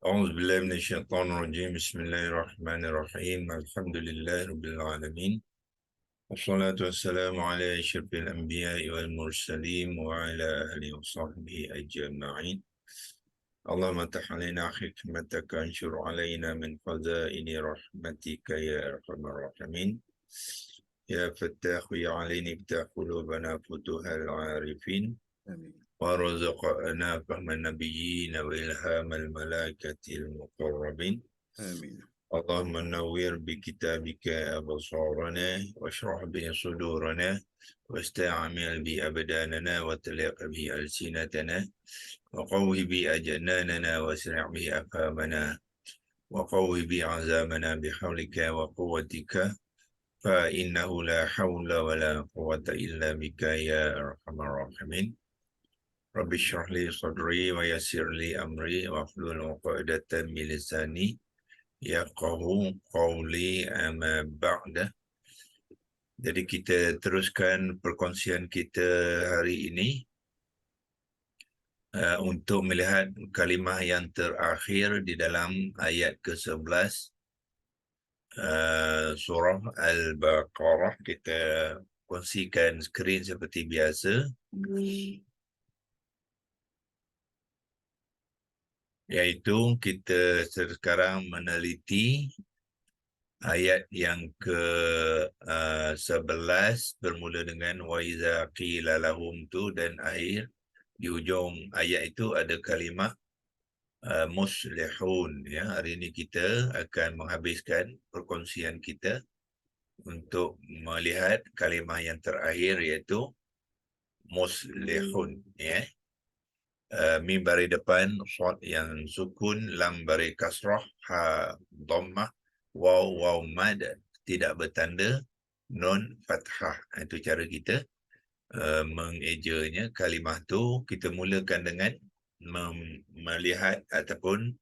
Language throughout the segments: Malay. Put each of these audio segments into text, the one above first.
أعوذ بالله من الشيطان الرجيم. بسم الله الرحمن الرحيم. الحمد لله رب العالمين، والصلاة والسلام على أشرف الأنبياء والمرسلين وعلى آله وصحبه أجمعين. اللهم افتح علينا حكمتك، انشر علينا من خزائن رحمتك يا أرحم الراحمين. يا فتاح يا عليم افتح قلوبنا فتوح العارفين، آمين. وارزقنا فهم النبيين وإلهام الملائكة المقربين. آمين. اللهم نوّر بكتابك أبصارنا، واشرح به صدورنا، واستعمل به أبداننا، وتلق به ألسنتنا، وقوي به أجناننا، واسرع به أفهامنا، وقوي به عزامنا بحولك وقوتك، فإنه لا حول ولا قوة إلا بك يا أرحم الراحمين. رب اشرح لي صدري ويسر لي أمري واحلل عقدة من لساني yafqahu qawli amma ba'da. Jadi kita teruskan perkongsian kita hari ini untuk melihat kalimah yang terakhir di dalam ayat ke-11 surah Al-Baqarah. Kita kongsikan skrin seperti biasa. Iaitu kita sekarang meneliti ayat yang ke-11 bermula dengan wa iza qila lahum tu, dan akhir di ujung ayat itu ada kalimah muslihun. Ya, hari ini kita akan menghabiskan perkongsian kita untuk melihat kalimah yang terakhir iaitu muslihun. Ya, mim baris depan, shad yang sukun, lam baris kasrah, ha dhammah, waw mad tidak bertanda, nun fathah. Itu cara kita mengejanya kalimah tu. Kita mulakan dengan melihat ataupun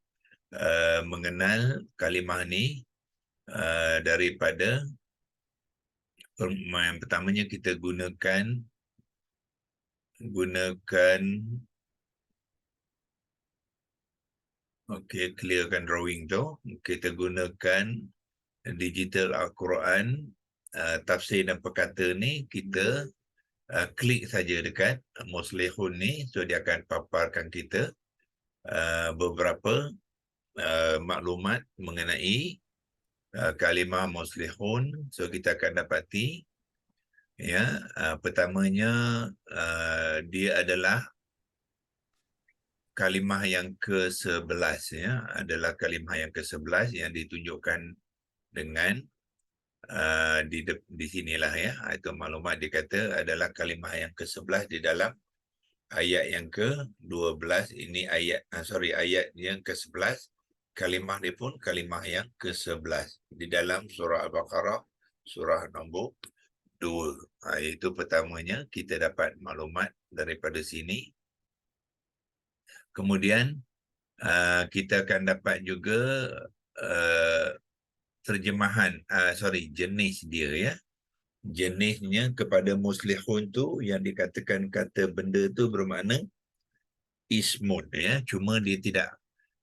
mengenal kalimah ni daripada yang pertamanya kita gunakan clearkan drawing tu. Kita gunakan digital Al-Quran tafsir dan perkata ni. Kita klik saja dekat muslihun ni, so dia akan paparkan kita beberapa maklumat mengenai kalimah muslihun. So kita akan dapati pertamanya dia adalah kalimah yang ke-11, adalah kalimah yang ke-11 yang ditunjukkan dengan di sinilah, itu maklumat. Dia kata adalah kalimah yang ke-11 di dalam ayat yang ke-12 ini. Ayat yang ke-11, kalimah dia pun kalimah yang ke-11 di dalam surah Al-Baqarah, surah nombor 2. Itu pertamanya kita dapat maklumat daripada sini. Kemudian kita akan dapat juga terjemahan, jenis dia, jenisnya kepada muslihun tu, yang dikatakan kata benda tu bermakna ismun, cuma dia tidak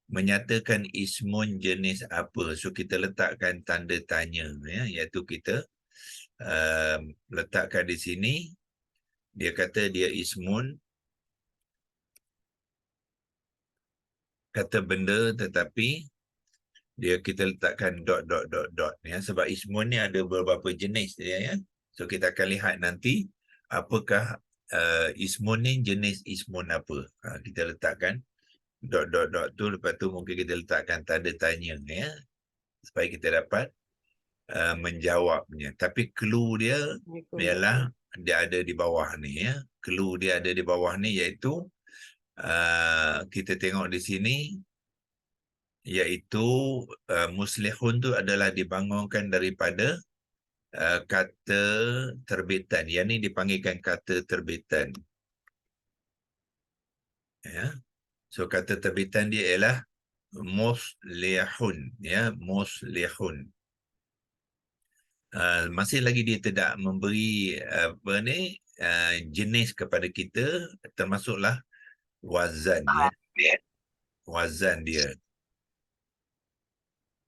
menyatakan ismun jenis apa. So kita letakkan tanda tanya, iaitu kita letakkan di sini. Dia kata dia ismun, kata benda, tetapi kita letakkan dot, sebab ismun ni ada beberapa jenis dia, So kita akan lihat nanti apakah ismun ni jenis ismun apa. Kita letakkan dot tu, lepas tu mungkin kita letakkan tanda tanya, supaya kita dapat menjawabnya. Tapi clue dia ialah dia ada di bawah ni, Clue dia ada di bawah ni, iaitu kita tengok di sini, iaitu muslihun tu adalah dibangunkan daripada kata terbitan. Yang ni dipanggilkan kata terbitan. So kata terbitan dia ialah muslihun, muslihun. Masih lagi dia tidak memberi jenis kepada kita, termasuklah wazan, wazan dia.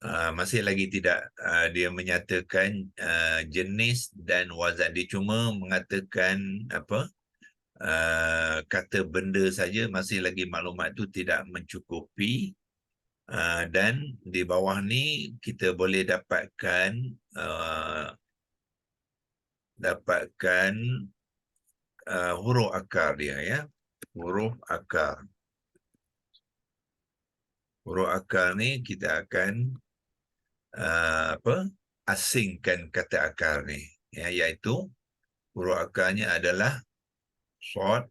masih lagi tidak dia menyatakan jenis dan wazan. Dia cuma mengatakan apa kata benda saja, masih lagi maklumat itu tidak mencukupi. Dan di bawah ni kita boleh dapatkan huruf akar dia, ya. Huruf akar. Huruf akar ni kita akan asingkan kata akar ni, ya, iaitu huruf akarnya adalah short,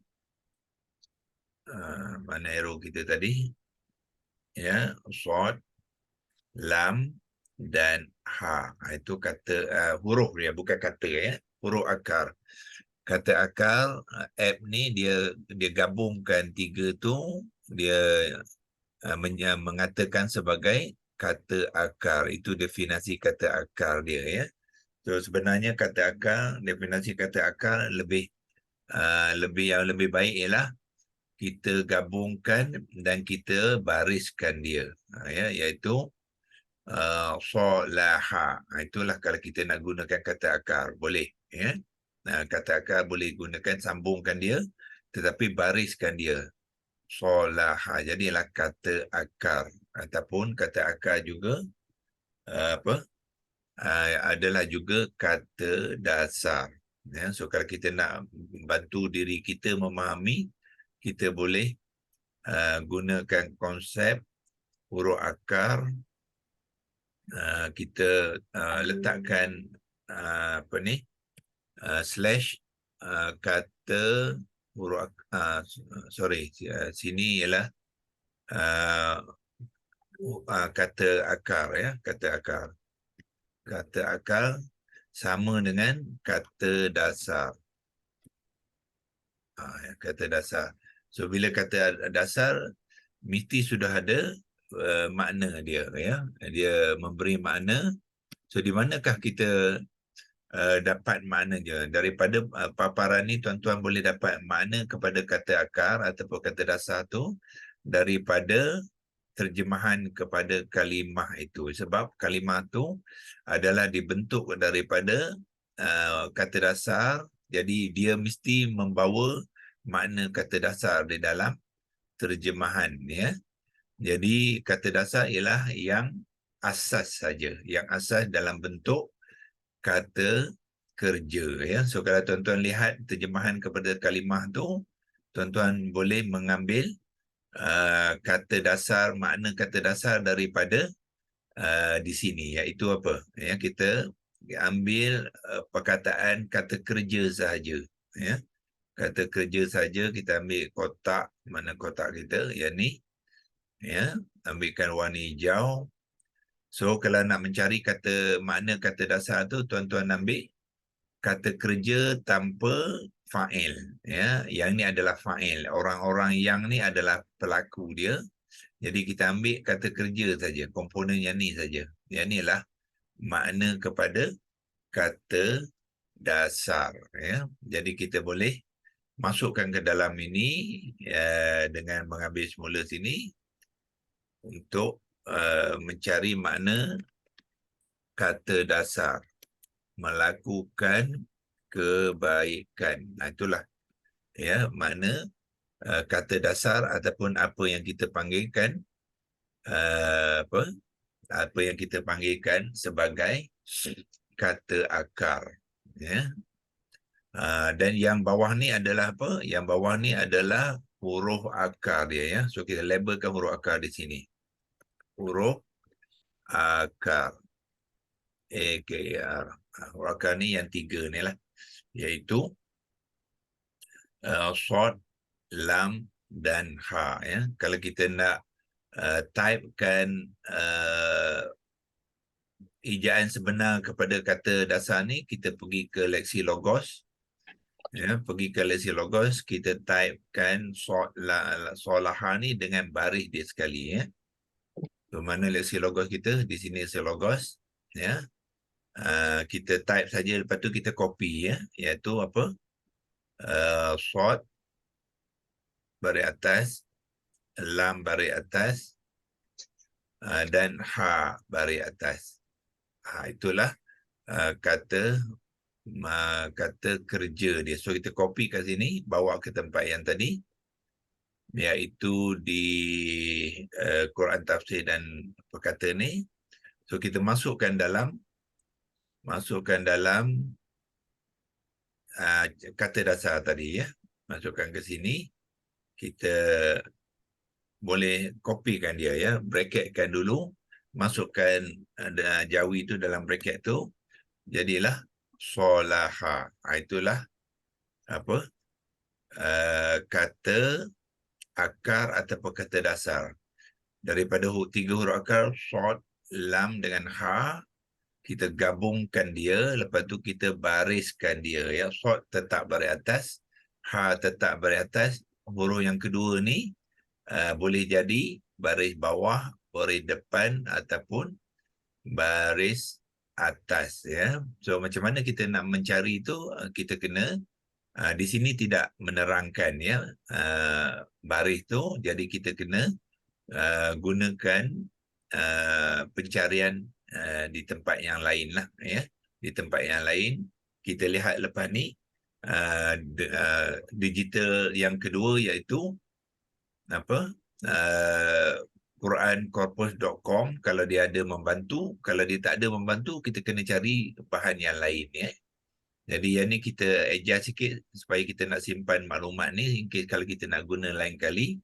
mana arrow kita tadi, ya, short, lam dan ha. Itu kata huruf dia, bukan kata, ya, huruf akar. Kata akar, app ni dia gabungkan tiga tu, dia mengatakan sebagai kata akar. Itu definisi kata akar dia, ya. So sebenarnya kata akar, definisi kata akar lebih yang lebih baik ialah kita gabungkan dan kita bariskan dia, ya, iaitu solaha. Itulah kalau kita nak gunakan kata akar, boleh, ya. Kata akar boleh gunakan, sambungkan dia tetapi bariskan dia, solaha. Jadilah kata akar. Ataupun kata akar juga adalah juga kata dasar, ya. So kalau kita nak bantu diri kita memahami, kita boleh gunakan konsep huruf akar. Kita letakkan slash kata huruf sini ialah kata akar, ya, kata akar. Kata akar sama dengan kata dasar. Kata dasar. So bila kata dasar mesti sudah ada makna dia, ya. Dia memberi makna. So di manakah kita dapat maknanya? Daripada paparan ni tuan-tuan boleh dapat makna kepada kata akar ataupun kata dasar tu daripada terjemahan kepada kalimah itu. Sebab kalimah tu adalah dibentuk daripada kata dasar, jadi dia mesti membawa makna kata dasar di dalam terjemahan, ya. Jadi kata dasar ialah yang asas saja, yang asas dalam bentuk kata kerja, ya. So kalau tuan-tuan lihat terjemahan kepada kalimah tu, tuan-tuan boleh mengambil kata dasar, makna kata dasar daripada di sini, iaitu apa, ya, kita ambil perkataan kata kerja sahaja, ya. Kata kerja saja, kita ambil kotak, mana kotak kita, yang ni, ya, ambilkan warna hijau. So kalau nak mencari makna kata dasar tu, tuan-tuan ambil kata kerja tanpa fa'il, ya. Yang ni adalah fa'il, orang-orang yang ni adalah pelaku dia. Jadi kita ambil kata kerja saja, komponen yang ni saja. Yang ni lah makna kepada kata dasar, ya. Jadi kita boleh masukkan ke dalam ini dengan mengambil semula sini untuk mencari makna kata dasar, melakukan kebaikan. Itulah, ya, makna kata dasar ataupun apa yang kita panggilkan apa yang kita panggilkan sebagai kata akar, ya. Dan yang bawah ni adalah apa? Yang bawah ni adalah huruf akar dia, ya. So kita labelkan huruf akar di sini. Huruf akar. AKR. Huruf akar ni yang tiga ni lah. Iaitu short, lam dan ha, ya. Kalau kita nak typekan ejaan sebenar kepada kata dasar ni, kita pergi ke Lexilogos, ya. Pergi ke Lexilogos, kita typekan solaha ni dengan baris dia sekali, ya. So, mana Lexilogos kita? Di sini Lexilogos, ya. Kita type saja, lepas tu kita copy, ya. Iaitu apa? Short baris atas, lam baris atas, dan ha baris atas. Itulah kata kerja dia. So kita copy kat sini, bawa ke tempat yang tadi, iaitu di Quran tafsir dan perkata ni. So kita masukkan dalam kata dasar tadi ya. Masukkan ke sini, kita boleh kopikan dia ya, bracketkan dulu, masukkan jawi tu dalam bracket tu, jadilah solaha. Itulah apa kata akar ataupun kata dasar. Daripada 3 huruf akar, sod, lam dengan ha, kita gabungkan dia, lepas tu kita bariskan dia ya. Sod tetap baris atas, ha tetap baris atas. Huruf yang kedua ni boleh jadi baris bawah, baris depan ataupun baris atas ya. So macam mana kita nak mencari itu, kita kena di sini tidak menerangkan ya baris tu, jadi kita kena gunakan pencarian di tempat yang lain lah ya. Di tempat yang lain kita lihat lepas ni digital yang kedua, iaitu apa qurancorpus.com. Kalau dia ada membantu, kalau dia tak ada membantu, kita kena cari bahan yang lain ya. Jadi yang ni kita adjust sikit supaya kita nak simpan maklumat ni, in case kalau kita nak guna lain kali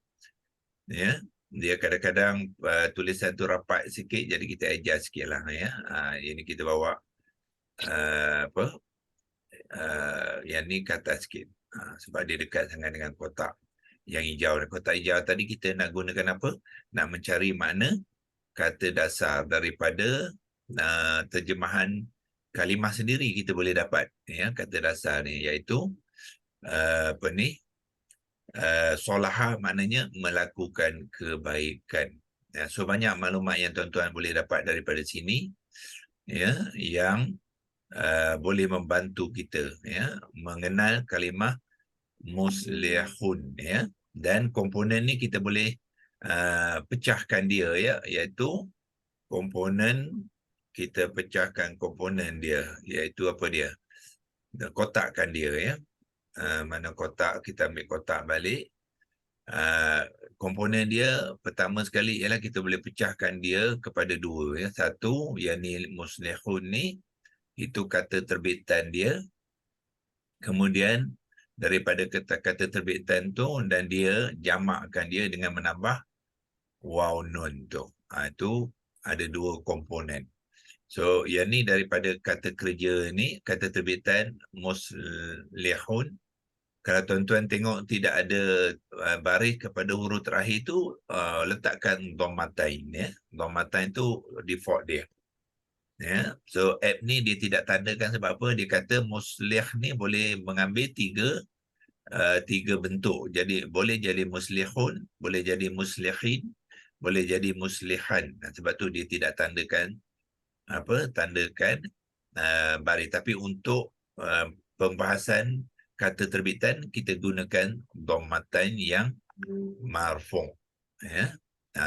ya. Dia kadang-kadang tulisan tu rapat sikit, jadi kita adjust sikit lah ya. Ini kita bawa yang ni ke atas sikit, sebab dia dekat sangat dengan kotak yang hijau. Kotak hijau tadi kita nak gunakan apa? Nak mencari makna kata dasar daripada terjemahan kalimah sendiri. Kita boleh dapat ya kata dasar ni, iaitu solaha maknanya melakukan kebaikan. So banyak maklumat yang tuan-tuan boleh dapat daripada sini ya, yang boleh membantu kita ya mengenal kalimah muslihun ya. Dan komponen ni kita boleh pecahkan dia ya, iaitu komponen, kita pecahkan komponen dia, iaitu apa dia, kotakkan dia ya. Mana kotak, kita ambil kotak balik. Komponen dia pertama sekali ialah kita boleh pecahkan dia kepada dua ya. Satu, yang ni muslihun ni, itu kata terbitan dia. Kemudian daripada kata terbitan tu, dan dia jamakkan dia dengan menambah waw nun tu. Itu ada dua komponen. So yang ni daripada kata kerja ni, kata terbitan muslihun. Kalau tuan-tuan tengok tidak ada baris kepada huruf terakhir tu, letakkan dhammatain ya. Dhammatain tu default dia. Ya. So app ni dia tidak tandakan sebab apa? Dia kata muslih ni boleh mengambil tiga bentuk. Jadi boleh jadi muslihun, boleh jadi muslihin, boleh jadi muslihan. Sebab tu dia tidak tandakan baris. Tapi untuk pembahasan kata terbitan, kita gunakan dhammatain yang marfu' ya.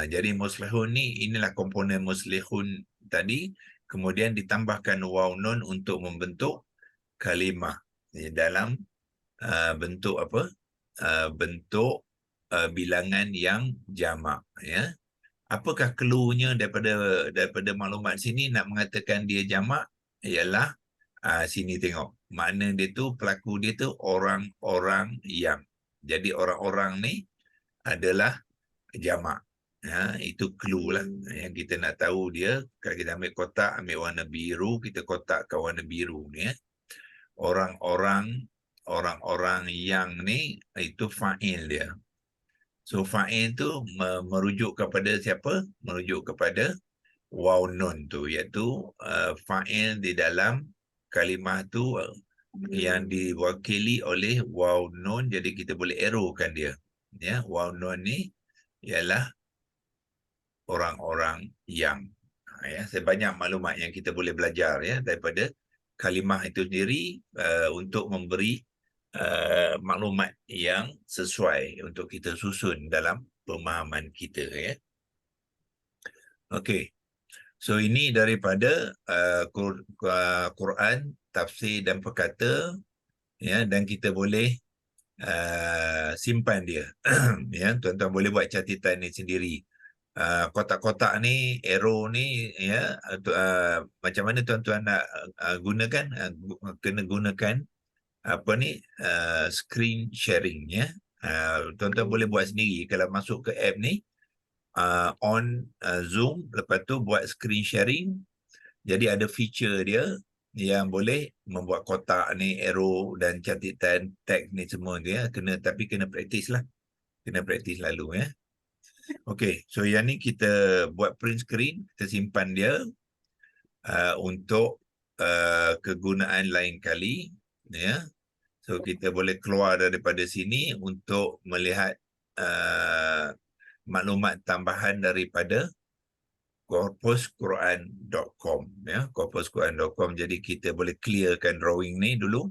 Jadi muslihun ni, inilah komponen muslihun tadi, kemudian ditambahkan waw nun untuk membentuk kalimah dalam bentuk apa? Bentuk bilangan yang jamak ya. Apakah cluenya daripada maklumat sini nak mengatakan dia jamak? Ialah sini tengok. Makna dia tu, pelaku dia tu orang-orang yang. Jadi orang-orang ni adalah jamak. Itu clue lah yang kita nak tahu dia. Kalau kita ambil kotak, ambil warna biru, kita kotakkan warna biru ni ya. Orang-orang yang ni, itu fa'il dia. So fa'il tu merujuk kepada siapa? Merujuk kepada waw nun tu, iaitu fa'il di dalam kalimah tu yang diwakili oleh waw nun. Jadi kita boleh arrowkan dia ya. Waw nun ni ialah orang-orang yang ya. Sebanyak maklumat yang kita boleh belajar ya daripada kalimah itu sendiri, untuk memberi maklumat yang sesuai untuk kita susun dalam pemahaman kita ya. Okey. So ini daripada Quran, tafsir dan perkata, ya, dan kita boleh simpan dia. Ya, tuan-tuan boleh buat catatan ni sendiri. Kotak-kotak ni, arrow ni, ya, macam mana tuan-tuan nak gunakan, kena gunakan apa ni, screen sharing, ya. Tuan-tuan boleh buat sendiri kalau masuk ke app ni, on Zoom, lepas tu buat screen sharing. Jadi ada feature dia yang boleh membuat kotak ni, arrow dan catatan tag ni semua dia, tapi kena praktis lah. Kena praktis lalu, ya. Okey, so yang ni kita buat print screen, kita simpan dia untuk kegunaan lain kali, ya. So kita boleh keluar daripada sini untuk melihat maklumat tambahan daripada corpusquran.com, ya, corpusquran.com. Jadi kita boleh clearkan drawing ni dulu,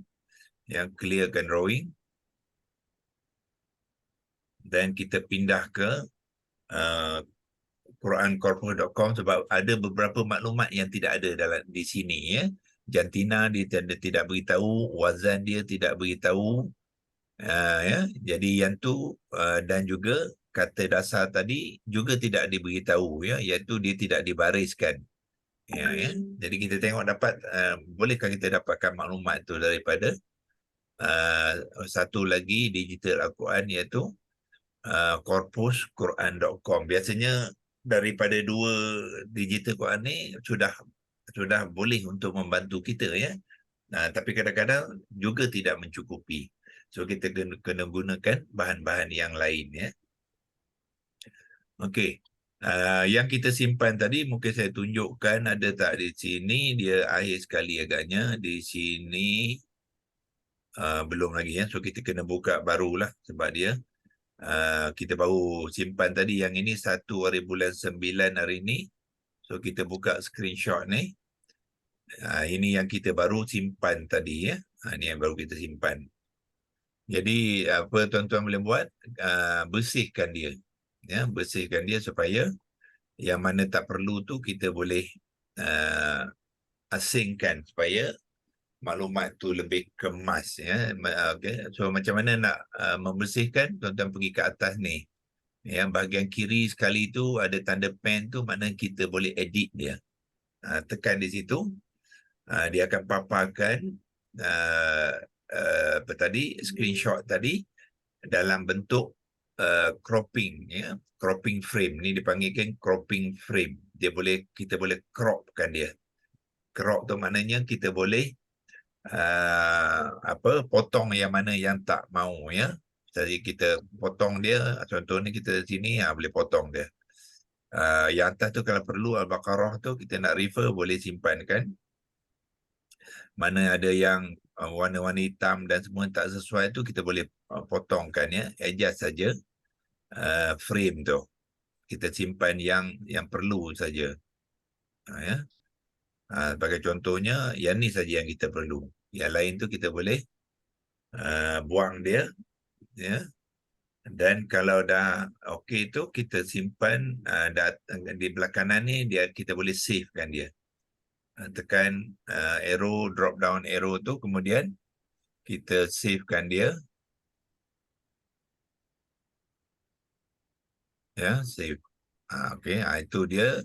yang clearkan drawing, dan kita pindah ke qurancorpus.com sebab ada beberapa maklumat yang tidak ada dalam di sini, ya. Jantina dia tidak beritahu, wazan dia tidak beritahu, ya. Jadi yang tu dan juga kata dasar tadi juga tidak diberitahu, ya, iaitu dia tidak dibariskan. Ya. Jadi kita tengok bolehkah kita dapatkan maklumat tu daripada satu lagi digital Al-Quran, iaitu corpusquran.com. Biasanya daripada dua digital Quran ni sudah boleh untuk membantu kita, ya. Tapi kadang-kadang juga tidak mencukupi. So kita kena gunakan bahan-bahan yang lain, ya. Okey. Yang kita simpan tadi mungkin saya tunjukkan, ada tak di sini? Dia akhir sekali agaknya. Di sini belum lagi, ya. So kita kena buka barulah sebab dia kita baru simpan tadi. Yang ini 1 hari bulan 9 hari ini. So kita buka screenshot ni. Ini yang kita baru simpan tadi, ya. Ini yang baru kita simpan. Jadi apa tuan-tuan boleh buat? Bersihkan dia. Ya, bersihkan dia supaya yang mana tak perlu tu kita boleh asingkan supaya maklumat tu lebih kemas, ya. Okay. So macam mana nak membersihkan? Tuan-tuan pergi ke atas ni. Yang bahagian kiri sekali tu ada tanda pen tu, makna kita boleh edit dia. Tekan di situ, dia akan paparkan apa tadi, screenshot tadi dalam bentuk cropping, ya. Cropping frame ni dipanggilkan cropping frame. Kita boleh cropkan dia. Crop tu maknanya kita boleh potong yang mana yang tak mau, ya. Jadi kita potong dia, contoh ni kita sini boleh potong dia. Yang atas tu kalau perlu Al-Baqarah tu kita nak refer, boleh simpankan. Mana ada yang warna-warna hitam dan semua tak sesuai tu, kita boleh potongkan, ya. Adjust saja frame tu. Kita simpan yang perlu saja. Ya. Sebagai contohnya, yang ni saja yang kita perlu. Yang lain tu kita boleh buang dia, ya. Dan kalau dah okey tu, kita simpan di belah kanan ni, kita boleh savekan dia. Tekan arrow, drop down arrow tu, kemudian kita savekan dia, ya, save. Okey, itu dia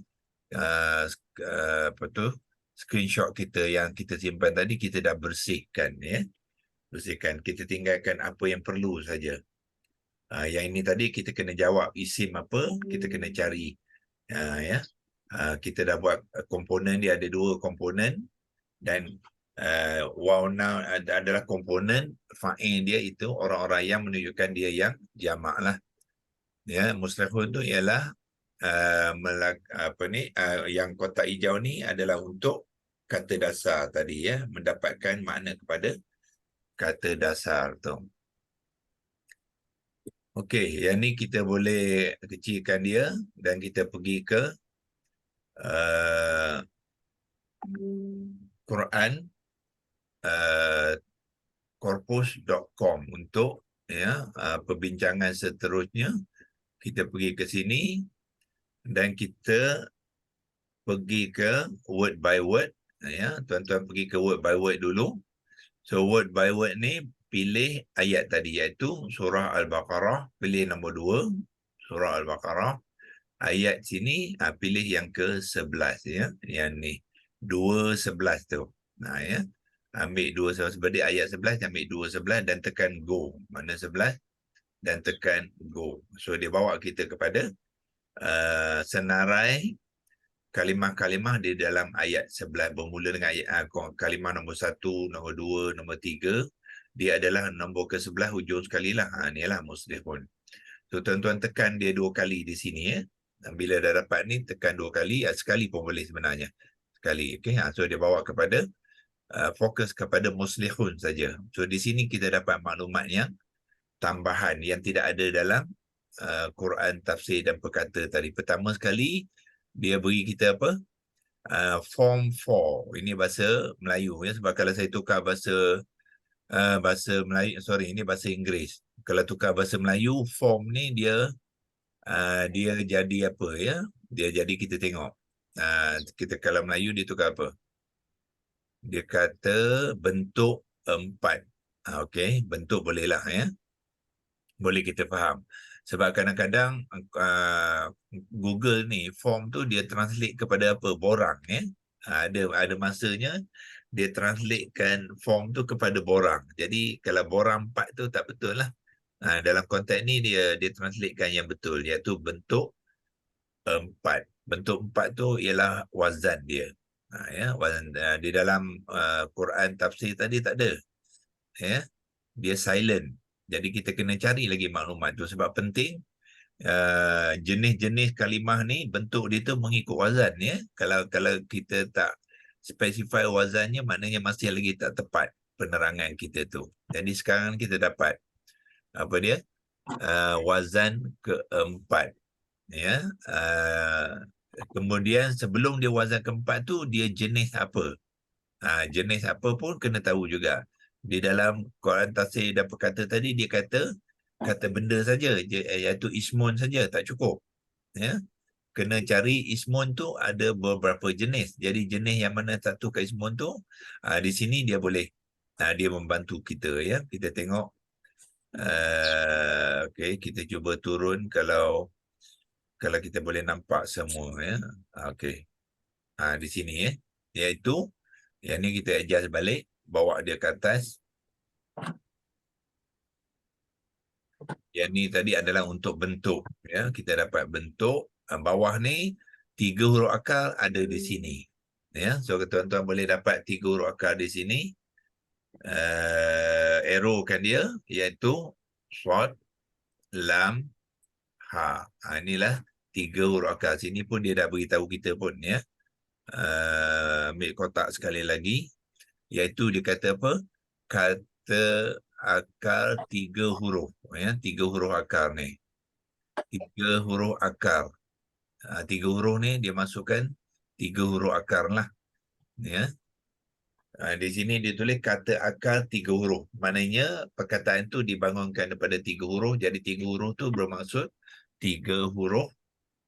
apa tu, screenshot kita yang kita simpan tadi. Kita dah bersihkan, ya. Bersihkan, kita tinggalkan apa yang perlu saja. Yang ini tadi kita kena jawab isim apa, kita kena cari, ya. Kita dah buat komponen dia, ada 2 komponen, dan wow now adalah komponen fa'il dia, itu orang-orang yang menunjukkan dia yang jamak lah, ya. Muslihun tu ialah yang kotak hijau ni adalah untuk kata dasar tadi, ya, mendapatkan makna kepada kata dasar tu. Okey, yang ni kita boleh kecilkan dia dan kita pergi ke Quran corpus.com untuk, ya, perbincangan seterusnya. Kita pergi ke sini dan kita pergi ke word by word. Ya, tuan-tuan pergi ke word by word dulu. So word by word ni pilih ayat tadi, iaitu surah Al-Baqarah, pilih nombor 2, surah Al-Baqarah. Ayat sini pilih yang ke-11 ya. Yang ni 2:11 tu. Nah ya. Ambil 2:11 sebab dia ayat 11, ambil 2:11 dan tekan go. Mana 11 dan tekan go. So dia bawa kita kepada senarai kalimah-kalimah di dalam ayat 11, bermula dengan ayat kalimah nombor 1, nombor 2, nombor 3. Dia adalah nombor ke-11 hujung sekali lah. Inilah muslihun. So tuan-tuan tekan dia 2 kali di sini ya. Bila dah dapat ni tekan 2 kali, sekali pun boleh sebenarnya. Sekali. Okay? So dia bawa kepada fokus kepada muslihun saja. So di sini kita dapat maklumat yang tambahan yang tidak ada dalam Quran tafsir dan perkata tadi. Pertama sekali dia beri kita apa? Form 4. Ini bahasa Melayu ya, sebab kalau saya tukar bahasa Melayu, ini bahasa Inggeris. Kalau tukar bahasa Melayu, form ni dia jadi apa ya? Dia jadi kita tengok. Kita kalau Melayu dia tukar apa? Dia kata bentuk 4. Okey, bentuk bolehlah ya. Boleh kita faham. Sebab kadang-kadang Google ni form tu dia translate kepada apa? Borang ya. Ada masanya dia translatekan form tu kepada borang. Jadi kalau borang 4 tu tak betul lah. Dalam konteks ni dia translatekan yang betul, iaitu bentuk 4. Bentuk 4 tu ialah wazan dia. Ya, wazan di dalam Quran tafsir tadi tak ada. Ya. Dia silent. Jadi kita kena cari lagi maklumat tu sebab penting. Jenis-jenis kalimah ni bentuk dia tu mengikut wazan ya. Kalau kita tak specify wazannya, maknanya masih lagi tak tepat penerangan kita tu. Jadi sekarang kita dapat apa dia? Wazan keempat ya. Kemudian sebelum dia wazan keempat tu dia jenis apa? Jenis apa pun kena tahu juga. Di dalam Quran tafsir dan perkata tadi dia kata benda saja, iaitu ismun saja tak cukup ya. Kena cari ismun tu ada beberapa jenis. Jadi jenis yang mana satu ke ismun tu di sini dia boleh dia membantu kita ya. Kita tengok okey, kita cuba turun kalau kita boleh nampak semua ya. Okey. Di sini ya. Iaitu yang ni kita adjust balik, bawa dia ke atas. Yang ni tadi adalah untuk bentuk ya. Kita dapat bentuk bawah ni 3 huruf akar ada di sini ya. So tuan-tuan boleh dapat 3 huruf akar di sini. Arrow kan dia iaitu shad, lam, ha. Inilah 3 huruf akar. Sini pun dia dah beritahu kita pun ya. Ambil kotak sekali lagi, iaitu dia kata apa? Kata akar 3 huruf ya. 3 huruf akar ni. 3 huruf akar. 3 huruf ni dia masukkan 3 huruf akar lah ya. Di sini dia tulis kata akar 3 huruf. Maknanya perkataan tu dibangunkan daripada 3 huruf. Jadi 3 huruf tu bermaksud 3 huruf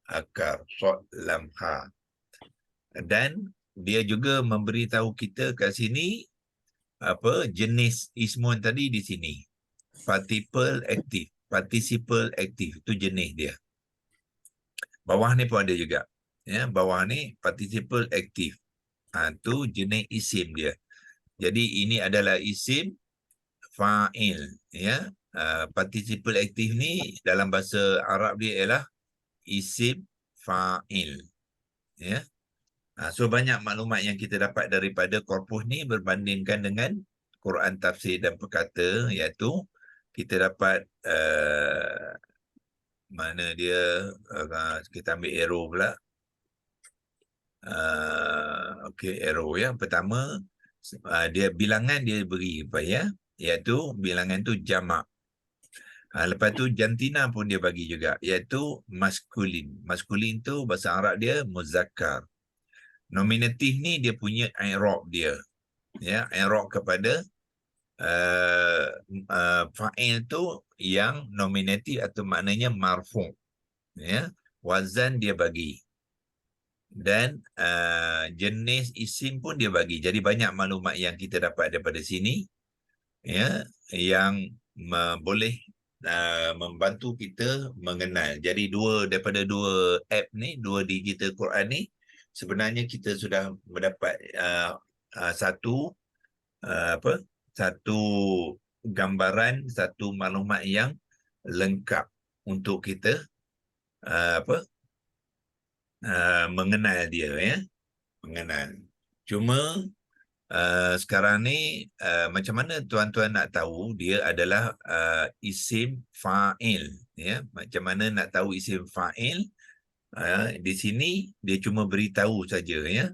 akar. Shad, lam, ha. Dan dia juga memberitahu kita kat sini apa jenis ismun tadi di sini. Participle active. Participle active itu jenis dia. Bawah ni pun ada juga. Ya, bawah ni participle active. Tu jenis isim dia. Jadi ini adalah isim fa'il ya. Participle active ni dalam bahasa Arab dia ialah isim fa'il ya. So banyak maklumat yang kita dapat daripada korpus ni berbandingkan dengan Quran tafsir dan perkata, iaitu kita dapat mana dia kita ambil arrow pula. Okey, arrow ya. Pertama dia bilangan dia beri apa ya, iaitu bilangan tu jamak. Lepas tu jantina pun dia bagi juga, iaitu maskulin. Maskulin tu bahasa Arab dia muzakkar. Nominatif ni dia punya i'rab dia. Ya, i'rab kepada fa'il tu yang nominatif atau maknanya marfu. Ya, wazan dia bagi. dan jenis isim pun dia bagi. Jadi banyak maklumat yang kita dapat daripada sini, ya, yang boleh membantu kita mengenal. Jadi daripada dua app ni, dua digital Quran ni, sebenarnya kita sudah mendapat satu gambaran, satu maklumat yang lengkap untuk kita mengenal dia, ya, mengenal. Cuma sekarang ni macam mana tuan-tuan nak tahu dia adalah isim fa'il, ya? Macam mana nak tahu isim fa'il? Di sini dia cuma beritahu saja, ya.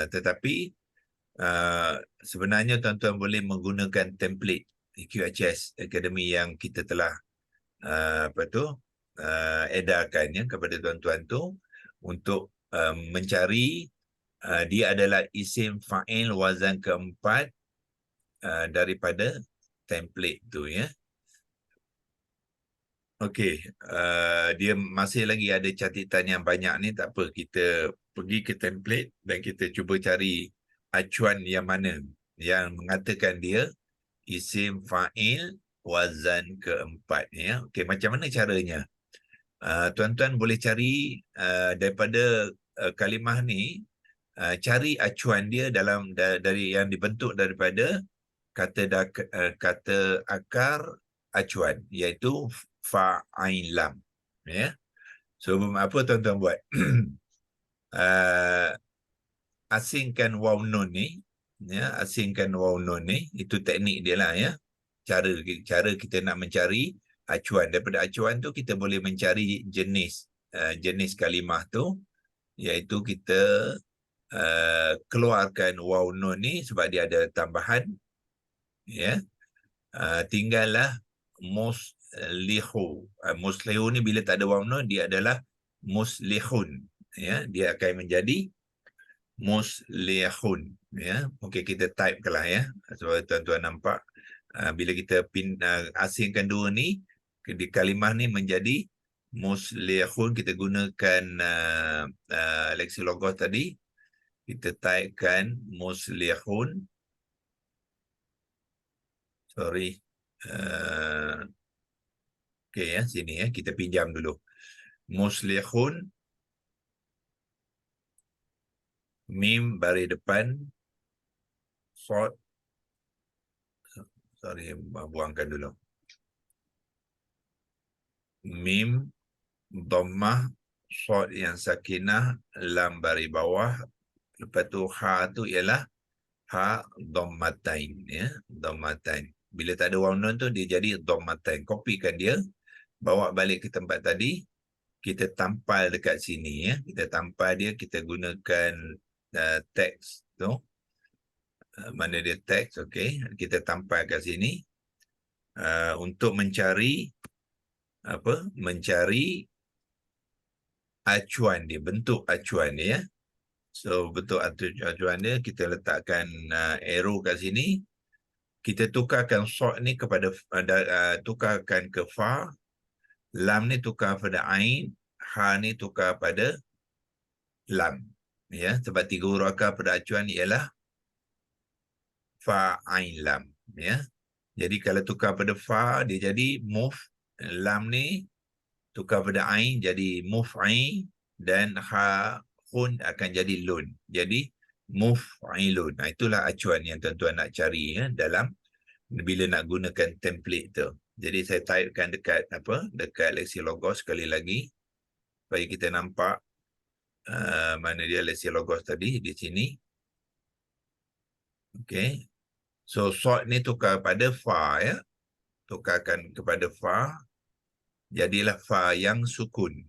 Tetapi sebenarnya tuan-tuan boleh menggunakan template QHS Academy yang kita telah edarkan, ya, kepada tuan-tuan tu untuk mencari dia adalah isim fa'il wazan keempat daripada template tu, ya. Okey, dia masih lagi ada catatan yang banyak ni, tak apa, kita pergi ke template dan kita cuba cari acuan yang mana yang mengatakan dia isim fa'il wazan keempat, ya. Okey, macam mana caranya? Tuan-tuan boleh cari daripada kalimah ni, cari acuan dia dari yang dibentuk daripada kata akar acuan, iaitu fa'ain lam, ya. So apa tuan-tuan buat? Asingkan waw nun ni, ya, asingkan waw nun ni, itu teknik dia lah, ya. Cara kita nak mencari acuan. Daripada acuan tu kita boleh mencari jenis kalimah tu, iaitu kita keluarkan waw nun ni sebab dia ada tambahan, ya. Tinggallah muslihu. Muslihu ni bila tak ada waw nun, dia adalah muslihun, ya. Dia akan menjadi muslihun, ya. Okey, kita type ke lah, ya, supaya tuan-tuan nampak. Bila kita asingkan dua ni, di kalimah ni menjadi muslihun, kita gunakan Lexilogos tadi, kita typekan muslihun. Sorry. Okey, ya, sini, ya, kita pinjam dulu. Muslihun, mim baris depan, sod. Sorry, buangkan dulu. Mim, dhammah, sod yang sakinah, lam baris bawah. Lepas tu ha tu ialah ha dhammatain, ya, dhammatain. Bila tak ada waw nun tu dia jadi dhammatain. Kopikan dia, bawa balik ke tempat tadi, kita tampal dekat sini, ya. Kita tampal dia, kita gunakan teks tu. Mana dia teks, okey. Kita tampal kat sini untuk mencari mencari acuan dia, bentuk acuan dia, ya. So bentuk acuan dia, kita letakkan arrow kat sini. Kita tukarkan sod ni kepada tukarkan ke fa, lam ni tukar pada ain, ha ni tukar pada lam, ya. Sebab tiga huruf akar pada acuan ialah fa ain lam, ya. Jadi kalau tukar pada fa, dia jadi muf, lam ni tukar pada ain jadi muf'ai, dan ha hun akan jadi lun, jadi muf'ilun. Itulah acuan yang tuan-tuan nak cari, ya, dalam bila nak gunakan template tu. Jadi saya typekan dekat Lexilogos sekali lagi supaya kita nampak mana dia Lexilogos tadi di sini. Okey. So sod ni tukar pada fa, ya. Tukarkan kepada fa, jadilah fa yang sukun.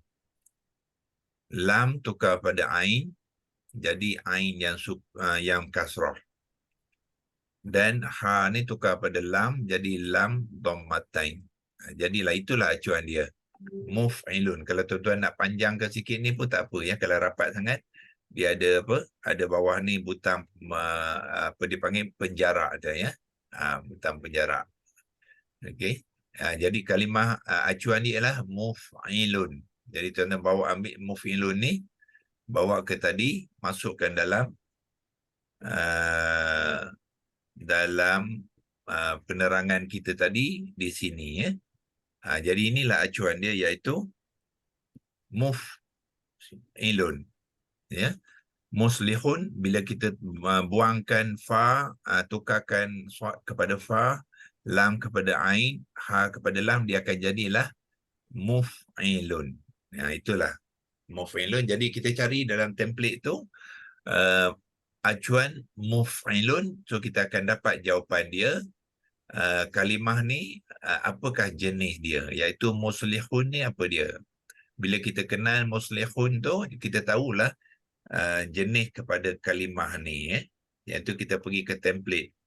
Lam tukar pada ain, jadi ain yang kasrah. Dan ha ni tukar pada lam, jadi lam dhammatain. Jadilah itulah acuan dia. Muf'ilun. Kalau tuan-tuan nak panjangkan sikit ni pun tak apa, ya. Kalau rapat sangat, dia ada ada bawah ni butang dipanggil penjarak dia, ya. Butang penjarak. Okey. Jadi kalimah acuan ni ialah muf'ilun. Jadi tuan-tuan bawa ambil muf'ilun ni, bawa ke tadi, masukkan dalam penerangan kita tadi di sini ya. Jadi inilah acuan dia, iaitu muf'ilun ya. Muslihun, bila kita buangkan fa, tukarkan fa kepada fa, lam kepada ain, ha kepada lam, dia akan jadilah muf'ilun. Itulah muf'ilun. Jadi kita cari dalam template tu acuan muf'ilun, so kita akan dapat jawapan dia. Kalimah ni apakah jenis dia, iaitu muslihun ni apa dia. Bila kita kenal muslihun tu, kita tahulah jenis kepada kalimah ni iaitu kita pergi ke template.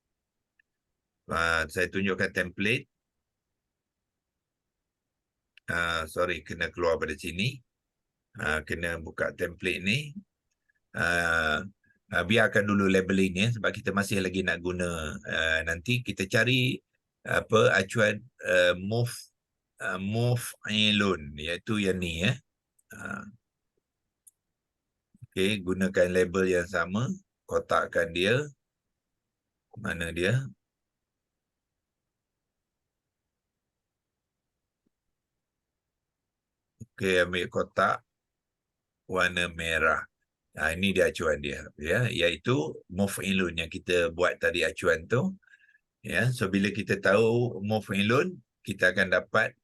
Saya tunjukkan template. Sorry, kena keluar pada sini. Kena buka template ni. Biarkan dulu labeling ni sebab kita masih lagi nak guna. Nanti kita cari apa acuan muf'ilun, iaitu yang ni okey, gunakan label yang sama, kotakkan dia. Mana dia? Okey, ambil kotak warna merah. Ini dia acuan dia ya, iaitu muf'ilun yang kita buat tadi acuan tu ya. So bila kita tahu muf'ilun, kita akan dapat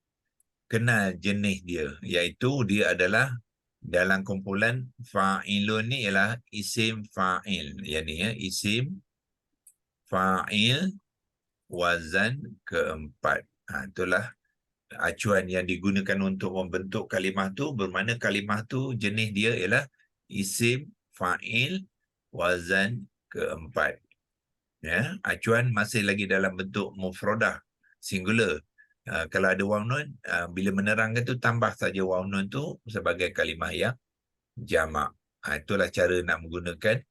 kenal jenis dia, iaitu dia adalah dalam kumpulan fa'ilun ni ialah isim fa'il. Yang ni ya, isim fa'il wazan keempat. Itulah acuan yang digunakan untuk membentuk kalimah tu, bermakna kalimah tu jenis dia ialah isim fa'il wazan keempat. Ya, acuan masih lagi dalam bentuk mufradah, singular. Kalau ada waw nun, bila menerangkan tu tambah saja waw nun tu sebagai kalimah yang jamak. Itulah cara nak menggunakan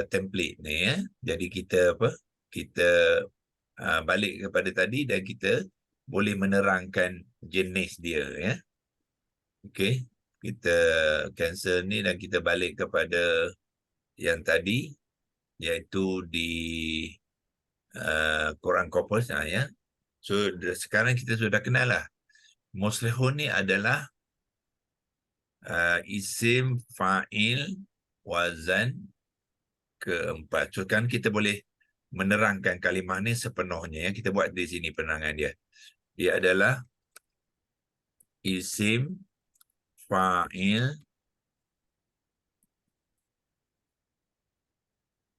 template ni ya. Jadi kita balik kepada tadi dan kita boleh menerangkan jenis dia ya. Okey, kita cancel ni dan kita balik kepada yang tadi, iaitu di Quran Corpus ya. So sekarang kita sudah kenal lah muslihun ni adalah isim fa'il wazan keempat. So kan kita boleh menerangkan kalimah ni sepenuhnya ya. Kita buat di sini penerangan dia. Dia adalah isim fa'il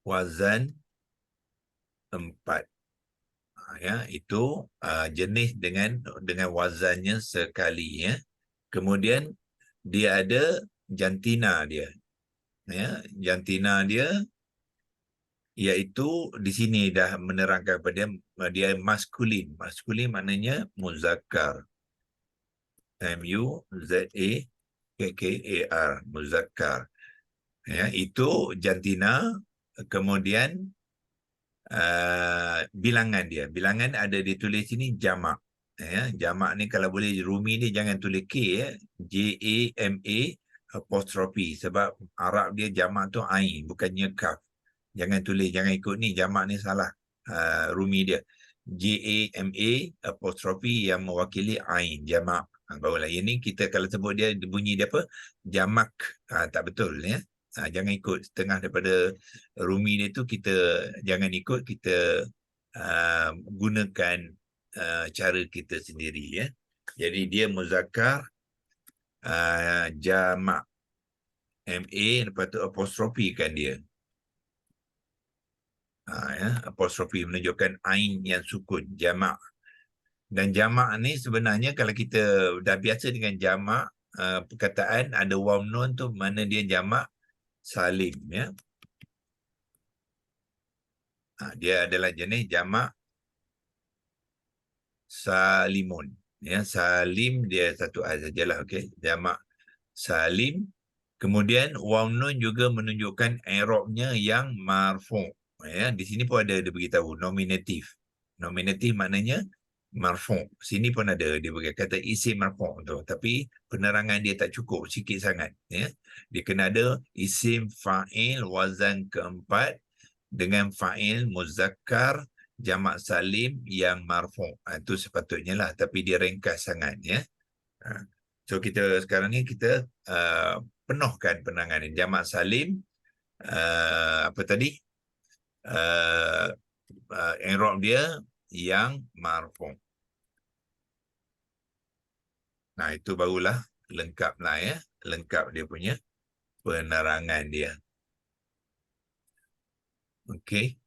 wazan 4. Ya, itu jenis dengan wazannya sekali ya. Kemudian dia ada jantina dia. Ya, jantina dia iaitu di sini dah menerangkan kepada dia maskulin. Maskulin maknanya muzakkar. M-U-Z-A-K-K-A-R, muzakkar. Ya, itu jantina. Kemudian bilangan dia. Bilangan ada ditulis sini jamak. Ya, jamak ni kalau boleh Rumi ni jangan tulis K ya. J-A-M-A apostrofi. Sebab Arab dia jamak tu ain, bukannya kaf. Jangan tulis, jangan ikut ni. Jamak ni salah. Rumi dia. J-A-M-A apostrofi yang mewakili ain, jamak. Barulah ini kita kalau sebut dia bunyi dia apa? Jamak. Tak betul ya. Jangan ikut setengah daripada Rumi ni tu, kita jangan ikut, kita gunakan cara kita sendiri ya. Jadi dia muzakkar jamak, MA, lepas tu apostrofi kan dia. Ya, apostrofi menunjukkan ain yang sukun, jamak. Dan jamak ni sebenarnya kalau kita dah biasa dengan jamak, perkataan ada waw nun tu mana dia jamak salim ya. Dia adalah jenis jamak salimun ya. Salim dia satu a sajalah, okey, jamak salim. Kemudian waw nun juga menunjukkan i'rabnya yang marfu ya. Di sini pun ada dia beritahu nominatif. Nominatif maknanya marfu'. Sini pun ada dia bagi kata isim marfu' tu, tapi penerangan dia tak cukup, sikit sangat ya. Dia kena ada isim fa'il wazan keempat dengan fa'il muzakkar jamak salim yang marfu'. Itu sepatutnya lah, tapi dia ringkas sangat ya. So kita sekarang ni kita penuhkan penerangan ni. Jamak salim apa tadi? I'rab dia yang marfu'. Nah, itu barulah lengkap lah ya. Lengkap dia punya penerangan dia. Okey.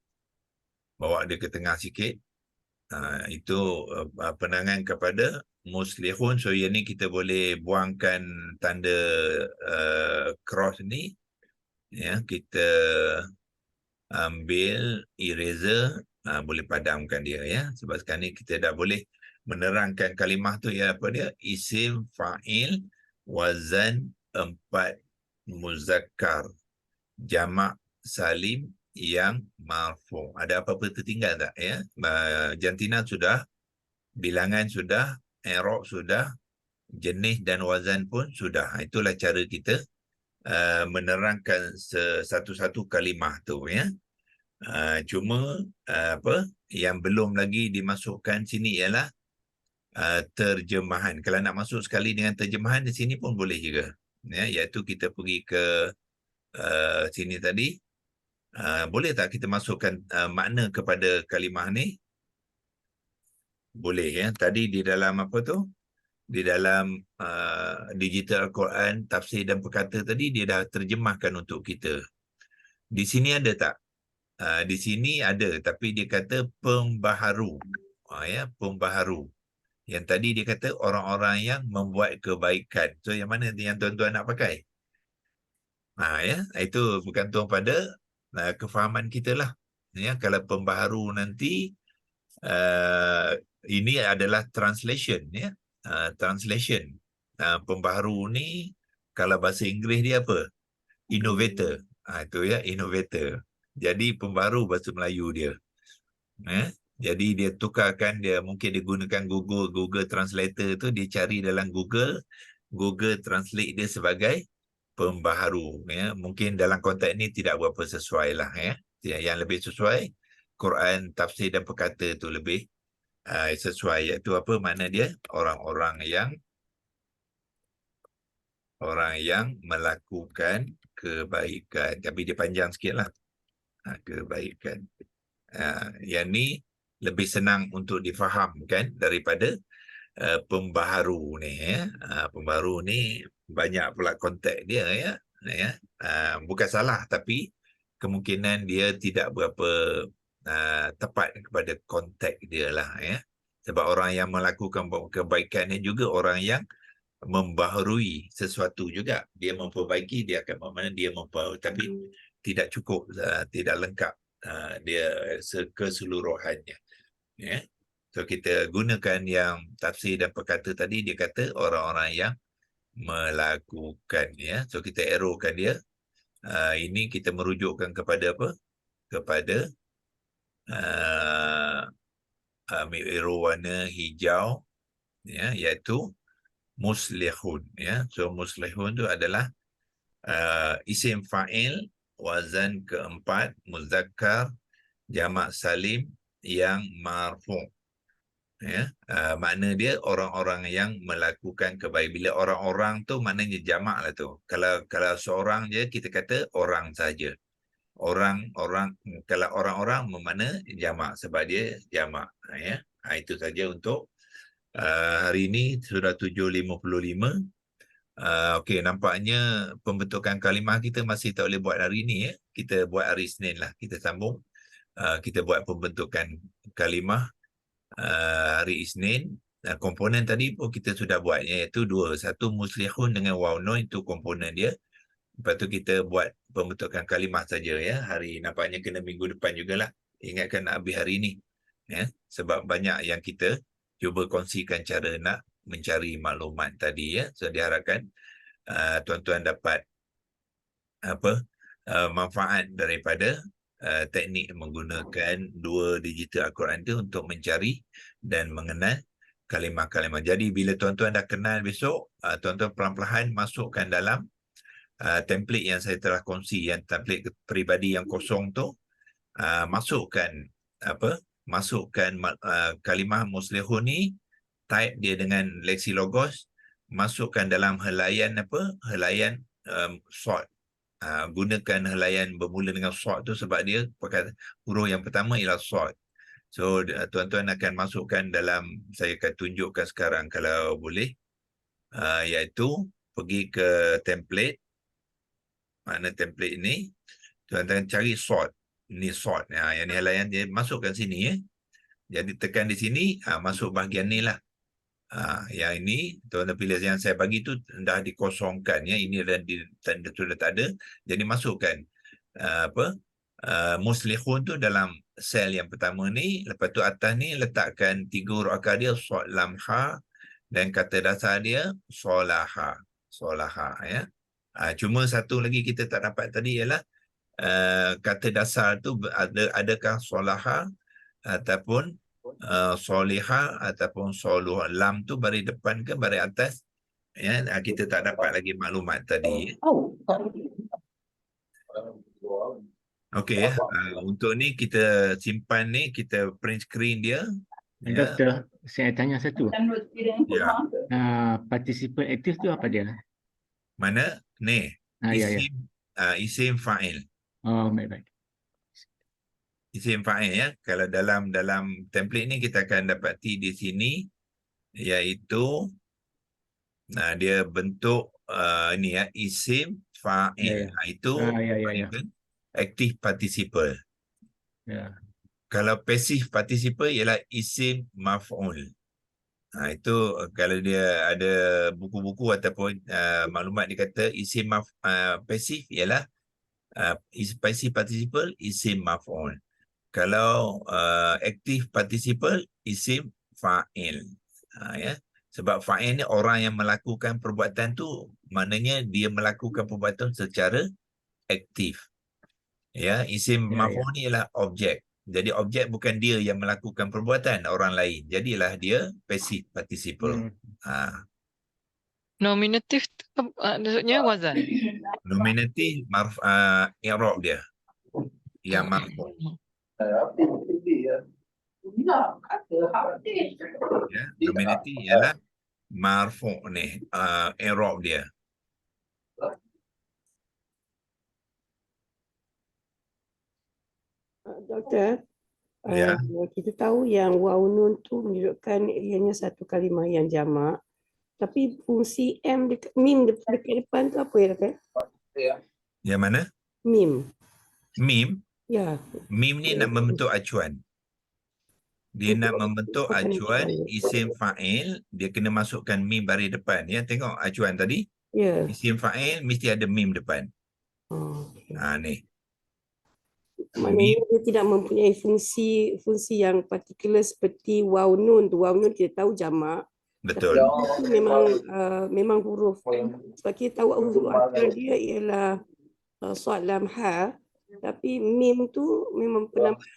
Bawa dia ke tengah sikit. Itu penerangan kepada muslihun. So, yang ni kita boleh buangkan tanda cross ni. Ya, kita ambil eraser, boleh padamkan dia ya. Sebab sekarang ni kita dah boleh menerangkan kalimah tu ya, apa dia? Isim fa'il wazan 4 muzakkar jamak salim yang marfu'. Ada apa-apa tertinggal tak ya? Jantina sudah, bilangan sudah, i'rab sudah, jenis dan wazan pun sudah. Itulah cara kita menerangkan satu-satu kalimah tu ya. Cuma apa yang belum lagi dimasukkan sini ialah terjemahan. Kalau nak masuk sekali dengan terjemahan di sini pun boleh juga ya, iaitu kita pergi ke sini tadi. Boleh tak kita masukkan makna kepada kalimah ni? Boleh ya. Tadi di dalam apa tu? Di dalam digital Al-Quran tafsir dan perkata tadi dia dah terjemahkan untuk kita. Di sini ada tak? Di sini ada, tapi dia kata pembaharu. Ya, pembaharu. Yang tadi dia kata orang-orang yang membuat kebaikan. So yang mana yang tuan-tuan nak pakai? Ya, itu bergantung pada kefahaman kita lah. Ya, kalau pembaharu nanti ini adalah translation ya. Translation. Pembaharu ni kalau bahasa Inggeris dia apa? Innovator. Itu ya, innovator. Jadi pembaharu bahasa Melayu dia. Jadi dia tukarkan, dia mungkin dia gunakan Google Translator tu, dia cari dalam Google Translate dia sebagai pembaharu ya. Mungkin dalam konteks ni tidak berapa sesuai lah ya. Yang lebih sesuai Quran tafsir dan perkata tu lebih sesuai, iaitu apa makna dia? Orang-orang yang melakukan kebaikan, tapi dia panjang sikit lah. Kebaikan. Yang ni lebih senang untuk difahamkan daripada pembaharu ni ya. Pembaharu ni banyak pula konteks dia ya. Bukan salah, tapi kemungkinan dia tidak berapa tepat kepada konteks dia lah ya. Sebab orang yang melakukan kebaikan ni juga orang yang membaharui sesuatu juga. Dia memperbaiki, dia akan bermakna dia membaharui, tapi tidak cukup, tidak lengkap dia keseluruhannya ya. So kita gunakan yang tafsir dan perkata tadi, dia kata orang-orang yang melakukan ya. So kita arrowkan dia. Ini kita merujukkan kepada apa? Kepada arrow warna hijau ya, iaitu muslihun ya. So muslihun tu adalah isim fa'il wazan keempat muzakkar jamak salim yang marfu' ya. Makna dia orang-orang yang melakukan kebaikan. Bila orang-orang tu maknanya jamak lah tu. Kalau seorang je kita kata orang saja. Orang-orang, kalau orang-orang bermakna jamak sebab dia jamak ya. Itu saja untuk hari ini sudah 7.55. Okey, nampaknya pembentukan kalimah kita masih tak boleh buat hari ini ya. Kita buat hari Isnin lah. Kita sambung. Kita buat pembentukan kalimah hari Isnin. Komponen tadi pun kita sudah buat, iaitu dua. Satu muslihun dengan waw nun, itu komponen dia. Lepas tu kita buat pembentukan kalimah saja ya. Hari nampaknya kena minggu depan jugalah. Ingatkan nak habis hari ini ya. Sebab banyak yang kita cuba kongsikan cara nak mencari maklumat tadi ya. So diharapkan tuan-tuan dapat manfaat daripada teknik menggunakan dua digital Al-Quran itu untuk mencari dan mengenal kalimah-kalimah. Jadi bila tuan-tuan dah kenal besok, tuan-tuan pelan-pelan masukkan dalam template yang saya telah kongsi, yang template peribadi yang kosong tu, masukkan kalimah muslihun ni, type dia dengan Lexilogos, masukkan dalam helaian sort. Gunakan helaian bermula dengan sort tu sebab dia pakai huruf yang pertama ialah sort. So tuan-tuan akan masukkan dalam, saya akan tunjukkan sekarang kalau boleh, iaitu pergi ke template. Mana template ini, tuan-tuan cari sort. Ini sort, yang ni helaian, dia masukkan sini. Jadi tekan di sini, masuk bahagian ni lah. Yang ini tuan-tuan pilih yang saya bagi tu dah dikosongkan, ini sudah tak ada. Jadi masukkan muslihun tu dalam sel yang pertama ni. Lepas tu atas ni letakkan 3 huruf akar dia, sod lam ha, dan kata dasar dia solaha. Ya. Cuma satu lagi kita tak dapat tadi ialah kata dasar tu adakah solaha ataupun solihah ataupun soluh. Lam tu baris depan ke baris atas, ya, kita tak dapat lagi maklumat tadi. Okey, untuk ni kita simpan ni, kita print screen dia. Doktor, saya tanya satu. Ya. Participant aktif tu apa dia? Mana? Ni. Isim fa'il. Oh, baik. Isim fa'il, ya. Kalau dalam template ni kita akan dapati di sini, iaitu dia bentuk ini ya, isim fa'il. Itu active participle. Kalau passive participle ialah isim maf'ul. Itu kalau dia ada buku-buku ataupun maklumat dia kata isim passive ialah passive participle isim maf'ul. Kalau active participle isim fa'il. Ya. Sebab fa'il ni orang yang melakukan perbuatan tu, maknanya dia melakukan perbuatan secara aktif. Ya, isim maf'ul ni ialah objek. Jadi objek bukan dia yang melakukan perbuatan, orang lain. Jadilah dia passive participle. Nominatif tu maksudnya wazan. Nominatif i'rab dia. Yang marfu'. Ya, nominatif ialah marfu' ni, i'rab dia. Doktor, kita tahu yang waw nun tu menunjukkan ianya satu kalimah yang jamak. Tapi fungsi mim dekat depan tu apa ya, Doktor? Yang mana? Mim. Mim? Ya. Mim ni nak membentuk acuan. Dia nak membentuk acuan isim fa'il, dia kena masukkan mim baris depan. Ya, tengok acuan tadi. Ya. Isim fa'il mesti ada mim depan. Ni. Maknanya dia tidak mempunyai fungsi yang partikular seperti waw nun. Waw nun kita tahu jamak. Betul. Itu memang huruf. Sebab kita tahu huruf akar dia ialah sod lam ha. Tapi mim tu memang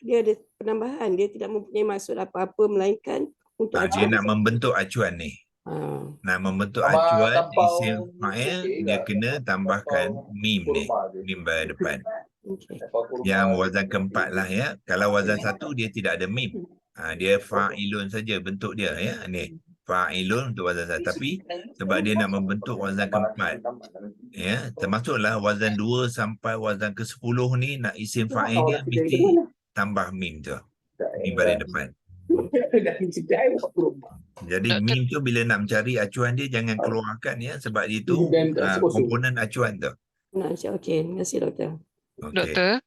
dia ada penambahan. Dia tidak mempunyai maksud apa-apa melainkan untuk dia nak membentuk acuan ni. Nak membentuk acuan isim fa'il, dia kena tambahkan mim ni. Mim baris depan. Yang wazan keempat lah ya. Kalau wazan satu dia tidak ada mim. Dia fa'ilun saja bentuk dia ya. Ni fa'ilun untuk wazan satu. Tapi sebab dia nak membentuk wazan keempat, ya, termasuklah wazan 2 sampai wazan ke-10 ni, nak isim fa'il dia mesti tambah mim tu. Mim baris depan. Jadi mim tu bila nak mencari acuan dia jangan keluarkan ya, sebab itu komponen acuan tu. Okey, terima kasih doktor. Doktor,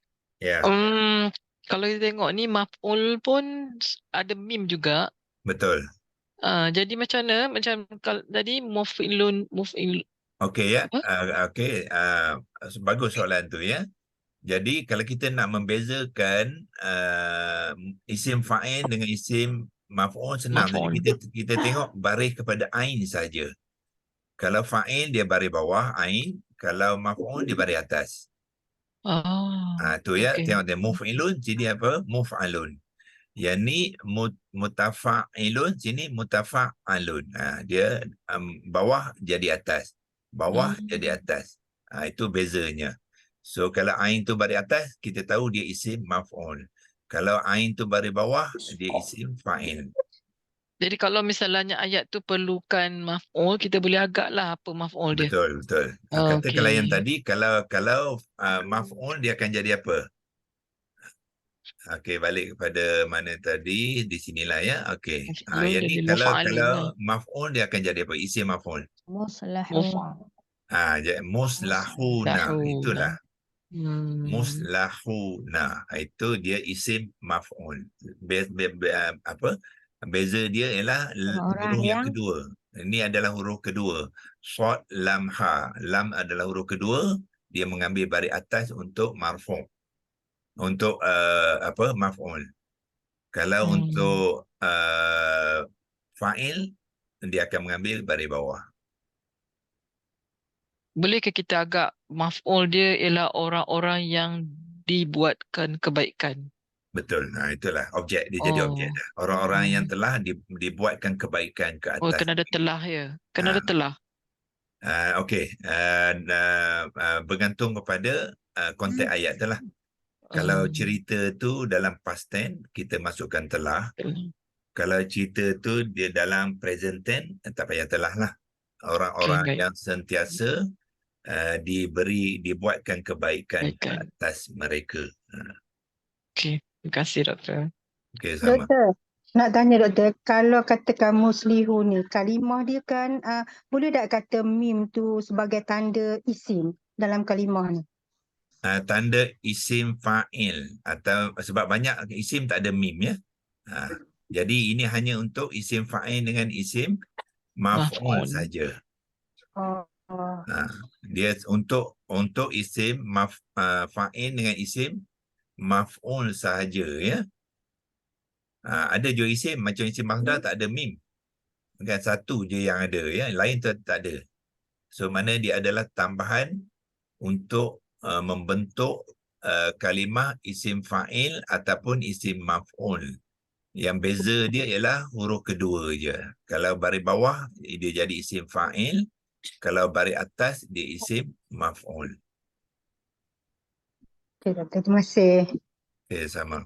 kalau kita tengok ni maf'ul pun ada mim juga. Betul. Jadi macam mana? Macam kalau tadi muf'ilun. Okey ya. Okey, bagus soalan tu ya. Jadi kalau kita nak membezakan isim fa'il dengan isim maf'ul senang saja. Kita tengok baris kepada ain saja. Kalau fa'il dia baris bawah ain, kalau maf'ul dia baris atas. Tu ya, tengok dia muf'ilun jadi apa? Muf'alun. Yang ni mutafa'ilun, sini mutafa'alun. Dia bawah jadi atas. Bawah jadi atas. Itu bezanya. So kalau ain tu baris atas, kita tahu dia isim maf'ul. Kalau ain tu baris bawah, dia isim fa'il. Jadi kalau misalnya ayat tu perlukan maf'ul, kita boleh agaklah apa maf'ul dia. Betul, betul. Katakanlah yang Okey. tadi, kalau maf'ul, dia akan jadi apa? Okey, balik kepada mana tadi, di sinilah ya. Okey. Belum Yang ni jadi kalau mufa'alun. maf'ul, dia akan jadi apa? Isim maf'ul. Muslahun. Jadi muslahuna, itulah. Muslahuna, itu dia isim maf'ul. Beza dia ialah Orang huruf yang yang- kedua. Ini adalah huruf kedua. Shad, lam, ha. Lam adalah huruf kedua. Dia mengambil baris atas untuk marfu'. Untuk maf'ul. Kalau untuk fa'il, dia akan mengambil baris bawah. Bolehkah kita agak maf'ul dia ialah orang-orang yang dibuatkan kebaikan? Betul. Itulah objek dia, jadi objek dah. Orang-orang yang telah dibuatkan kebaikan ke atas. Oh, kena ada telah ya. Kena ada telah. Okey. Bergantung kepada konteks ayat tu lah. Kalau cerita tu dalam past tense, kita masukkan telah. Kalau cerita tu dia dalam present tense, tak payah telah lah. Orang-orang baik. yang sentiasa dibuatkan kebaikan ke atas mereka. Okey, terima kasih doktor. Okey, sama. Doktor, nak tanya doktor, kalau katakan muslihu ni, kalimah dia kan, boleh tak kata mim tu sebagai tanda isim dalam kalimah ni? Tanda isim fa'il, atau sebab banyak isim tak ada mim ya. Jadi ini hanya untuk isim fa'il dengan isim maf'ul saja. Dia untuk isim fa'il dengan isim maf'ul sahaja ya. Ada juga isim macam isim masdar tak ada mim. Kan satu je yang ada ya, lain tak ada. So mana dia adalah tambahan untuk membentuk kalimah isim fa'il ataupun isim maf'ul. Yang beza dia ialah huruf kedua je. Kalau baris bawah dia jadi isim fa'il, kalau baris atas dia isim maf'ul. Okey doktor, terima kasih. Okey, sama.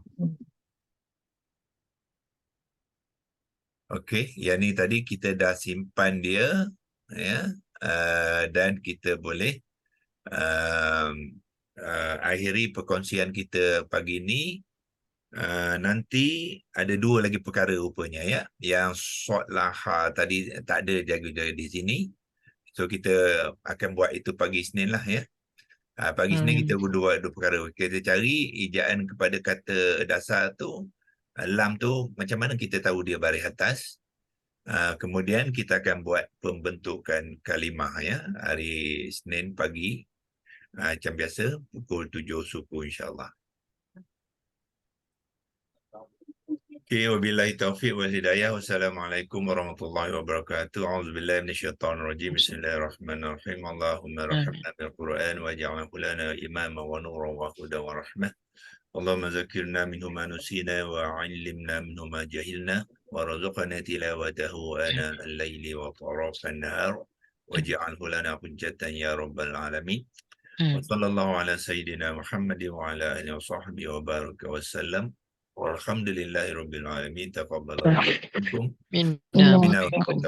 Okey, yang ni tadi kita dah simpan dia ya, dan kita boleh akhiri perkongsian kita pagi ni. Nanti ada dua lagi perkara rupanya ya. Yang short laha tadi tak ada jaga-jaga di sini. So kita akan buat itu pagi Isnin lah ya. Pagi Isnin kita buat dua perkara. Kita cari ejaan kepada kata dasar tu. Lam tu macam mana kita tahu dia baris atas. Kemudian kita akan buat pembentukan kalimah ya. Hari Isnin pagi. Macam biasa pukul 7 suku insyaAllah. Okay, wabillahi taufiq wal hidayah. Wassalamualaikum warahmatullahi wabarakatuh. A'udzubillahi minasyaitonirrajim. Bismillahirrahmanirrahim. Allahumma rahmatna bil Qur'an waj'alhu lana imama wa nuran wa hudan wa rahmah. Allahumma zakirna minhu ma nusina wa 'allimna minhu ma jahilna wa rzuqna tilawatahu ana al-laili wa tarafan nahar waj'alhu lana hujjatan ya rabbal alamin. Wa sallallahu ala sayyidina Muhammad wa ala alihi wa sahbihi wa baraka wa sallam. Walhamdulillahi rabbil alamin. Taqabbalallahu minkum. Minna wa Minna wa minkum.